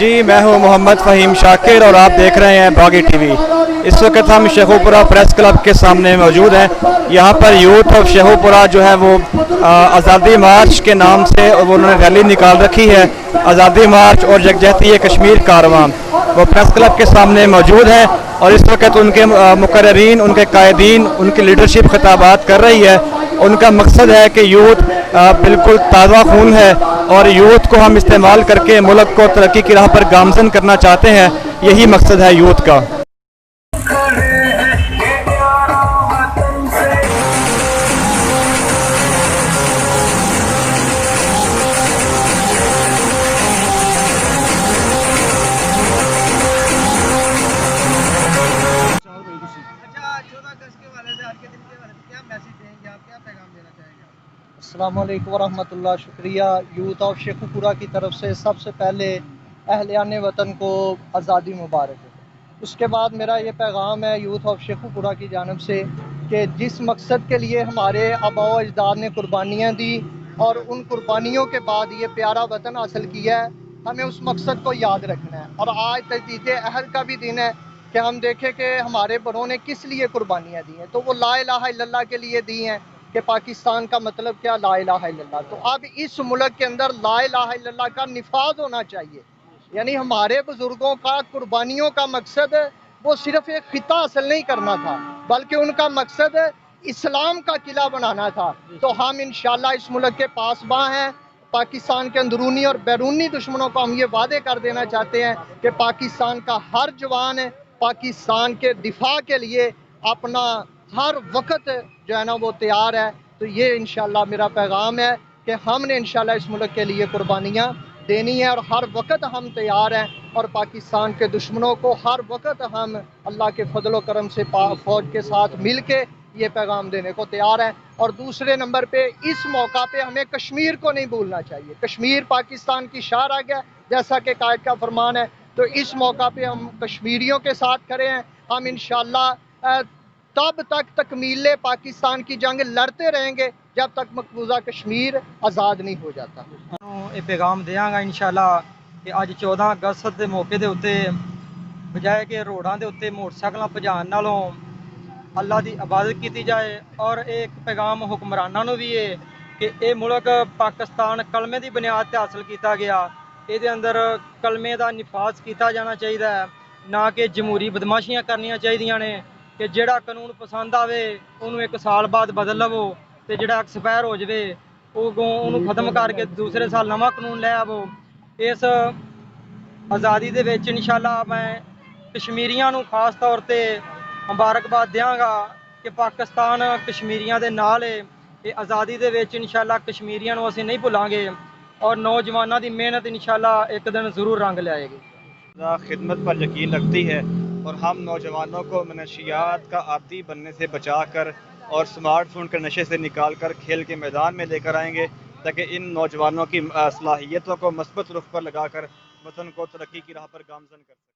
جی میں ہوں محمد فہیم شاکر اور آپ دیکھ رہے ہیں باغی ٹی وی۔ اس وقت ہم شیخوپورہ پریس کلب کے سامنے موجود ہیں۔ یہاں پر یوتھ آف شیخوپورہ جو ہے وہ آزادی مارچ کے نام سے وہ انہوں نے ریلی نکال رکھی ہے، آزادی مارچ اور یکجہتی کشمیر کارواں۔ وہ پریس کلب کے سامنے موجود ہیں اور اس وقت ان کے مقررین، ان کے قائدین، ان کی لیڈرشپ خطابات کر رہی ہے۔ ان کا مقصد ہے کہ یوتھ بالکل تازہ خون ہے اور یوتھ کو ہم استعمال کر کے ملک کو ترقی کی راہ پر گامزن کرنا چاہتے ہیں۔ یہی مقصد ہے یوتھ کا۔ السلام علیکم ورحمۃ اللہ۔ شکریہ یوتھ آف شیخوپورہ کی طرف سے سب سے پہلے اہلیان وطن کو آزادی مبارک ہے۔ اس کے بعد میرا یہ پیغام ہے یوتھ آف شیخوپورہ کی جانب سے کہ جس مقصد کے لیے ہمارے آباء و اجداد نے قربانیاں دی اور ان قربانیوں کے بعد یہ پیارا وطن حاصل کیا ہے، ہمیں اس مقصد کو یاد رکھنا ہے۔ اور آج تجدید عہد کا بھی دن ہے کہ ہم دیکھیں کہ ہمارے بڑوں نے کس لیے قربانیاں دی ہیں، تو وہ لا الہ الا اللہ کے لیے دی ہیں کہ پاکستان کا مطلب کیا، لا الہ الا اللہ۔ تو اب اس ملک کے اندر لا الہ الا اللہ کا نفاذ ہونا چاہیے۔ یعنی ہمارے بزرگوں کا قربانیوں کا مقصد وہ صرف ایک خطہ حاصل نہیں کرنا تھا، بلکہ ان کا مقصد اسلام کا قلعہ بنانا تھا۔ تو ہم انشاءاللہ اس ملک کے پاسباں ہیں۔ پاکستان کے اندرونی اور بیرونی دشمنوں کو ہم یہ وعدے کر دینا چاہتے ہیں کہ پاکستان کا ہر جوان پاکستان کے دفاع کے لیے اپنا ہر وقت جو ہے نا وہ تیار ہے۔ تو یہ انشاءاللہ میرا پیغام ہے کہ ہم نے انشاءاللہ اس ملک کے لیے قربانیاں دینی ہے اور ہر وقت ہم تیار ہیں، اور پاکستان کے دشمنوں کو ہر وقت ہم اللہ کے فضل و کرم سے فوج کے ساتھ مل کے یہ پیغام دینے کو تیار ہیں۔ اور دوسرے نمبر پہ اس موقع پہ ہمیں کشمیر کو نہیں بھولنا چاہیے۔ کشمیر پاکستان کی شاہ رگ ہے جیسا کہ قائد کا فرمان ہے، تو اس موقع پہ ہم کشمیریوں کے ساتھ کھڑے ہیں۔ ہم انشاءاللہ تب تک تکمیل پاکستان کی جنگ لڑتے رہیں گے جب تک مقبوضہ کشمیر آزاد نہیں ہو جاتا۔ یہ پیغام دیاں گا انشاءاللہ کہ اج 14 اگست کے موقع دے اتنے بجائے کہ روڈاں دے اتنے موٹر سائیکلاں بھجان نالوں اللہ دی عبادت کی جائے۔ اور ایک پیغام حکمرانوں نو بھی ہے کہ اے ملک پاکستان کلمے دی بنیاد تے حاصل کیتا گیا، یہ اندر کلمے دا نفاذ کیتا جانا چاہیے، نہ کہ جمہوری بدماشیاں کرنیاں چاہیے نے کہ جڑا قانون پسند آوے انہوں ایک سال بعد بدل لو تے جڑا ایکسپائر ہو جائے وہ ختم کر کے دوسرے سال نواں قانون لے آو۔ اس آزادی دے وچ انشاءاللہ میں کشمیریاں نو خاص طور تے مبارکباد دیاں گا کہ پاکستان کشمیریاں دے نال ہے۔ یہ آزادی دے وچ انشاءاللہ کشمیریاں نو اسی نہیں بھلاں گے اور نوجوانوں دی محنت انشاءاللہ ایک دن ضرور رنگ لے آئے گی۔ خدمت پر یقین رکھتی ہے اور ہم نوجوانوں کو منشیات کا عادی بننے سے بچا کر اور سمارٹ فون کے نشے سے نکال کر کھیل کے میدان میں لے کر آئیں گے تاکہ ان نوجوانوں کی صلاحیتوں کو مثبت رخ پر لگا کر وطن کو ترقی کی راہ پر گامزن کر سکیں۔